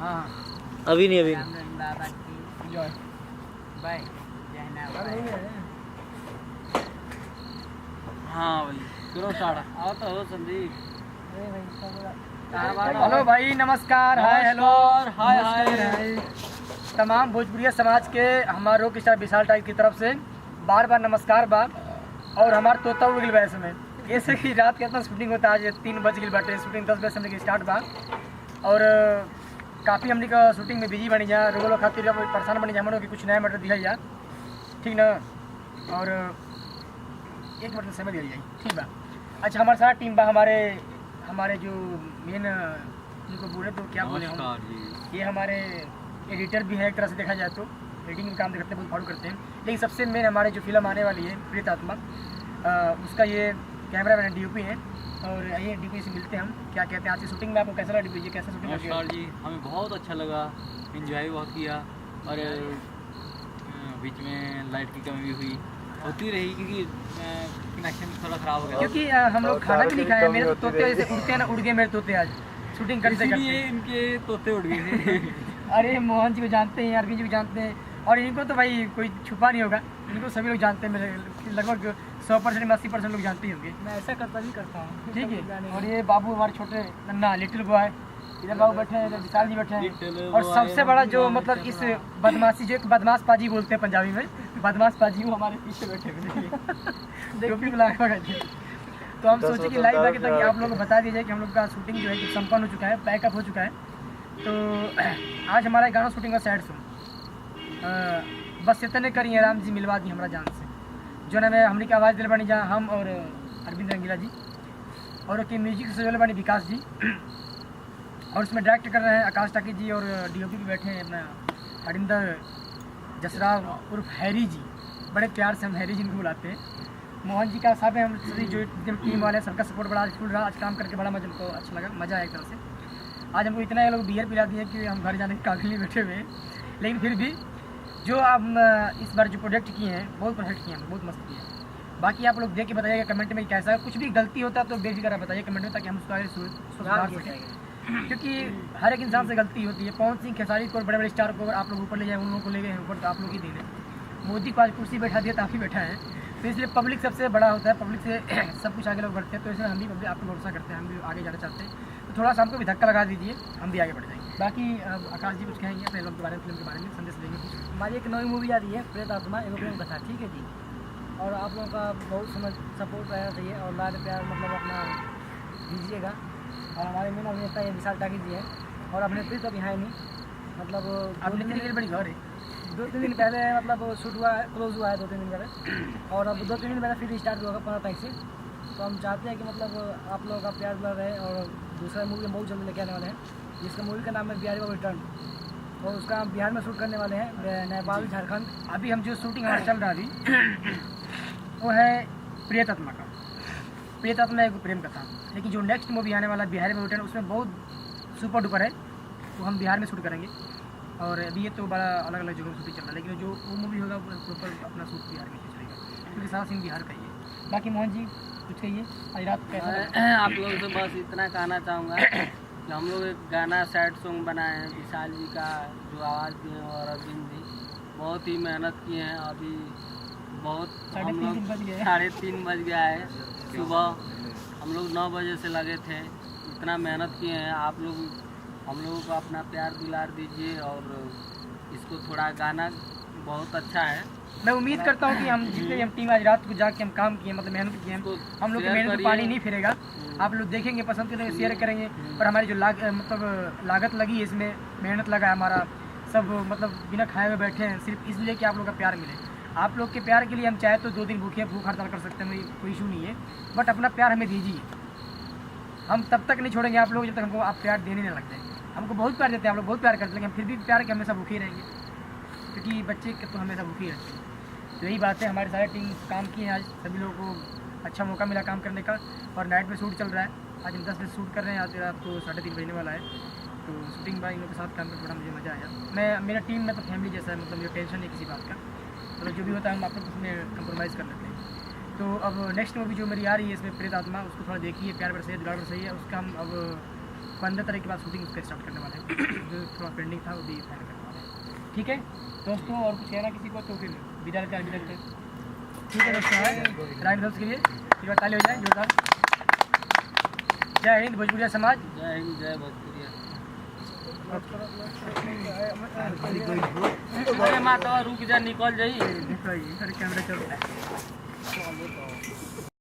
हाँ अभी नहीं अभी बाबा की जय बाय हाँ भाई करो स्टार्ट आओ तो हो संदीप। हेलो भाई, नमस्कार, हाय हेलो, हाय नमस्कार, हाय। तमाम भोजपुरिया समाज के हमारे रॉक स्टार विशाल टाइप की तरफ से बार बार नमस्कार बा। और हमारे तोता उड़ गई वैसे में ऐसे कि रात के इतना शूटिंग होता है, आज 3 बज गई बाटे, शूटिंग 10 बजे से हमने के स्टार्ट बा। और काफ़ी हमने का शूटिंग में बिजी बनी जा, रोगों खातिर परेशान बनी जा, मनो कि कुछ नया मैटर दिखाई जा, ठीक ना। और एक मिनट समय दिया जाए, ठीक बा। अच्छा, हमारे सारा टीम बा, हमारे जो मेन इनको बोले तो क्या बोले हम, ये हमारे एडिटर भी है एक तरह से देखा जाए तो, एडिटिंग भी काम करते हैं, बहुत फॉलो करते हैं। लेकिन सबसे मेन हमारे जो फिल्म आने वाली है प्रेत आत्मा, उसका ये कैमरा मैन DOP है। और ये DOP से मिलते हैं हम, क्या कहते हैं आज की शूटिंग में आपको कैसा लगा DOP जी, कैसा शूटिंग नमस्कार जी, हमें बहुत अच्छा लगा, एंजॉय हुआ किया। और बीच में लाइट की कमी भी हुई, होती रही क्योंकि कनेक्शन थोड़ा ख़राब हो गया, क्योंकि हम लोग खाना भी नहीं खाए। मेरे तो तोते ऐसे उड़ते हैं ना, उड़ गए मेरे तोते आज शूटिंग करते करते। इनके तोते उड़ गए थे। अरे मोहन जी को जानते हैं, अरविंद जी को जानते हैं, और इनको तो भाई कोई छुपा नहीं होगा, इनको सभी लोग जानते हैं, मेरे लगभग 100% में 80% लोग जानते ही होंगे। मैं ऐसा करता हूँ, ठीक है। और ये बाबू हमारे छोटे नन्ना लिटिल बॉय, इधर बाबू बैठे हैं, इधर विशाल जी बैठे हैं। और सबसे बड़ा जो मतलब इस बदमाशी, जो एक बदमाश पाजी बोलते हैं पंजाबी में, बदमाश पाजी, वो हमारे पीछे बैठे हुए टोपी को लगा के। तो हम सोचे कि लाइव आके ताकि आप लोगों को बता दिया जाए कि हम लोग का शूटिंग जो है कि संपन्न हो चुका है, पैकअप हो चुका है। तो आज हमारा गाना शूटिंग का सैड सॉन्ग बस इतने करिए राम जी मिलवा दी हमारा जान से, जो ना मैं हमने की आवाज़ दिल बनी जहाँ हम और अरविंद रंगीला जी, और कि म्यूजिक से बनी विकास जी, और उसमें डायरेक्ट कर रहे हैं आकाश टाकी जी, और DOP भी बैठे हैं अपना हरिंदर जसराव उर्फ हैरी जी, बड़े प्यार से हम हैरी जी इनको बुलाते हैं। मोहन जी का साहब है, हम सभी जो टीम वाले हैं सबका सपोर्ट बड़ा फुल रहा, आज काम करके बड़ा मजा, हमको अच्छा लगा, मज़ा आया एक तरह से। आज हमको इतना ये लोग बियर पिला दिए कि हम घर जाने के काबिल नहीं बैठे हुए हैं, लेकिन फिर भी जो हम इस बार जो प्रोजेक्ट किए हैं बहुत परफेक्ट किए हैं, बहुत मस्त किए हैं। बाकी आप लोग देख के बताइएगा कमेंट में कैसा है, कुछ भी गलती होता है तो बेफिक्र बताइए कमेंट में, ताकि हम उसका सुधार सकें, क्योंकि हर एक इंसान से गलती होती है। पवन सिंह खेसारी को, बड़े बड़े स्टार को आप लोग ऊपर ले जाए, उन लोगों को ले गए ऊपर तो आप लोग ही देने, मोदी को आज कुर्सी बैठा दिया तो आप ही बैठा है। तो इसलिए पब्लिक सबसे बड़ा होता है, पब्लिक से सब कुछ आगे लोग बढ़ते हैं, तो इसलिए हम भी पब्लिक आप लोग भरोसा करते हैं, हम भी आगे जाना चाहते हैं। तो थोड़ा सा हमको भी धक्का लगा दीजिए, हम भी आगे बढ़ जाएंगे। बाकी आकाश जी कुछ कहेंगे अपने लोग के बारे में, फिल्म के बारे में संदेश देंगे कुछ। हमारी एक नई मूवी आ रही है प्रेत आत्मा, एक प्रेम कथा, ठीक है जी। और आप लोगों का बहुत सपोर्ट रहना चाहिए और लाड प्यार मतलब अपना दीजिएगा। और हमारे मेन अभिनेता ये विशाल टाकी जी है, और अभिनेत्री तो अभी है नहीं, मतलब अभिनेत्री बड़ी घर है, 2-3 दिन पहले मतलब शूट हुआ है, क्लोज हुआ है 2-3 दिन पहले, और अब 2-3 दिन पहले फिर स्टार्ट होगा 15 तारीख से। तो हम चाहते हैं कि मतलब आप लोगों का प्यार बना रहे, और दूसरा मूवी हम बहुत जल्दी लेके आने वाले हैं, जिसका मूवी का नाम है बिहारी बाबू रिटर्न, और उसका हम बिहार में शूट करने वाले हैं, नेपाल झारखंड। अभी हम जो शूटिंग हमारा चल रहा अभी वो है प्रेत आत्मा का। प्रेत आत्मा एक प्रेम कथा, लेकिन जो नेक्स्ट मूवी आने वाला बिहार में रिटर्न, उसमें बहुत सुपर डुपर है, वो हम बिहार में शूट करेंगे। और अभी ये तो बड़ा अलग अलग जगह शूटिंग चल रहा है, लेकिन जो वो मूवी होगा वो प्रॉपर अपना शूट बिहार में ही चलेगा, क्योंकि सारा सीन बिहार का ही है। बाकी मोहन जी कुछ कहिए, आज रात कैसा? आप लोगों से बस इतना कहना चाहूँगा कि हम लोग एक गाना सैड सॉन्ग बनाए हैं विशाल जी का, जो आवाज़ दिए हैं, और अरविंद जी बहुत ही मेहनत किए हैं। अभी बहुत हम लोग 3:30 बज गया है सुबह, हम लोग 9 बजे से लगे थे, इतना मेहनत किए हैं। आप लोग हम लोगों को अपना प्यार दुलार दीजिए, और इसको थोड़ा गाना बहुत अच्छा है। मैं उम्मीद करता हूँ कि हम जितने भी हम टीम आज रात को जाके हम काम किए, मतलब मेहनत किए, हम लोग की मेहनत में पानी नहीं फिरेगा। आप लोग देखेंगे, पसंद करेंगे, शेयर करेंगे, और हमारी जो लागत लगी है, इसमें मेहनत लगा है हमारा, सब मतलब बिना खाए हुए बैठे हैं सिर्फ इसलिए कि आप लोग का प्यार मिले। आप लोग के प्यार के लिए हम चाहे तो 2 दिन भूख हड़ताल कर सकते हैं, कोई इशू नहीं है, बट अपना प्यार हमें दीजिए। हम तब तक नहीं छोड़ेंगे आप लोग जब तक हमको आप प्यार देने नहीं लग जाए। हमको बहुत प्यार देते हैं, आप लोग बहुत प्यार करते हैं, लेकिन फिर भी प्यार के हमेशा भूखे रहेंगे, क्योंकि बच्चे के तो हमेशा भूखे रहते हैं। तो यही बात है, हमारी सारी टीम काम की है, आज सभी लोगों को अच्छा मौका मिला काम करने का, और नाइट में शूट चल रहा है। आज हम 10 बजे शूट कर रहे हैं, आज रात को 3:30 बजने वाला है। तो शूटिंग भाई इन लोगों के साथ काम करके बड़ा मुझे मज़ा आया। मेरा टीम में तो फैमिली जैसा है, मतलब मुझे टेंशन नहीं किसी बात का, मतलब जो भी होता है हम आप लोग उसमें कंप्रोमाइज़ कर लेते हैं। तो अब नेक्स्ट मूवी जो मेरी आ रही है इसमें प्रेत आत्मा, उसको थोड़ा देखिए, प्यार बरसाइए, दुलार बरसाइए, उसका हम अब 15 तारीख के बाद शूटिंग उसका स्टार्ट करने वाले हैं। जो थोड़ा पेंडिंग था वो भी फाइनल करने वाले हैं। ठीक है दोस्तों, और कुछ कहना किसी को तो फिर विदा लेते हैं। ठीक है दोस्तों, है राइट दोस्त के लिए एक बार ताली हो जाए जोरदार। जय हिंद भोजपुरिया समाज। जय हिंद, जय भोजपुरिया। अरे माता रुक जा, निकल जाइए। देखो ये कैमरा चल रहा है।